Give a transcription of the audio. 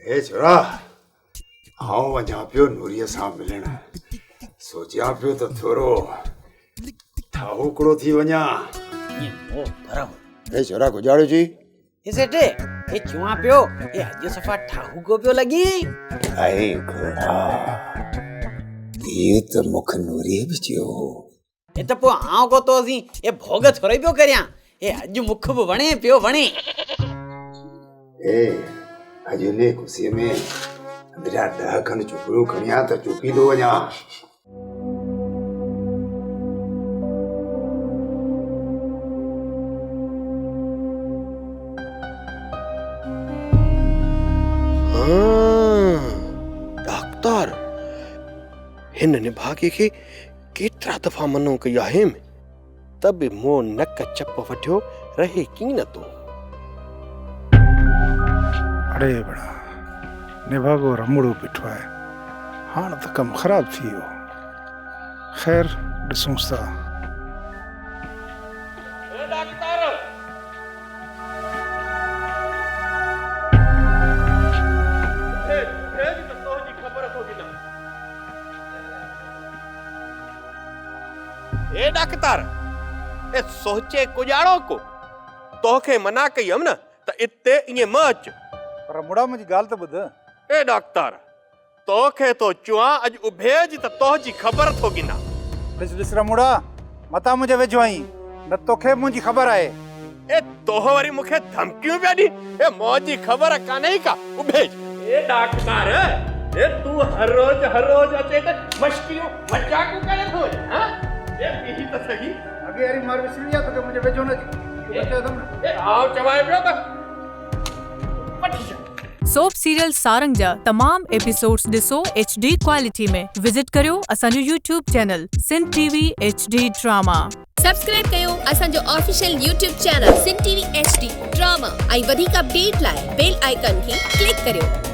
ए छोरा, हाँ वञा पियो नूरीअ सां मिलण। सोचियां पियो त थोरो ठाहुकड़ो थी वञा। ए छोरा गुजारो जी। ए सेठे, ए चुआ पियो, ए अॼु सफ़ा ठाहुको पियो लॻी। अरे घोड़ा, इहो त मुख नूरीअ बि चयो हो। ए त पोइ आउं को तो सी ए भोग थोरे पियो करियां। ए अॼु मुख बि वणे पियो वणे। ए अॼु ने ख़ुशीअ में अंदरिया 10 खनि चुकड़ियूं खणिया त चुकी थो वञा। डॉक्टर हिन निभागे खे केतिरा दफ़ा मनो कई आहे त बि मूं नक चप वठियो रहे कीन थो। अरे बड़ा निभागो रमड़ो पिठो आहे, हाणे त कमु ख़राब थी वियो। ख़ैर ॾिसूं था। ए डॉक्टर, ए सोचे कुजाड़ो को तोखे मना कई हम न त इते इए म अच। पर मुड़ा मुंहिंजी ॻाल्हि त ॿुध। ए डॉक्टर, तोखे तो चुआ अॼु उभेज त तोहजी ख़बर थो गिना। ॾिस रमुड़ा, मता मुंहिंजे वेझो आई, न तोखे मुंहिंजी ख़बर आहे। ए तोह वरी मूंखे धमकियूं पिया ॾी। ए मौजी ख़बर कान्हे का उभेज। ए डॉक्टर, ए तू हर रोज अचे त मस्कियूं मजाक करे थो। हां ए पी त सही अगे यारी मार विसरी आ तोखे मुंहिंजे वेझो न जी। ए आओ चवाए पियो त पठी जा। सोप सीरियल सारंग जा तमाम एपिसोड्स ॾिसो HD क्वालिटी में। विजिट करियो असांजो YouTube channel Sindh TV HD drama. Subscribe कयो असांजो official YouTube channel Sindh TV HD drama ऐं वधीक अपडेट लाइ बेल आइकन खे क्लिक करियो।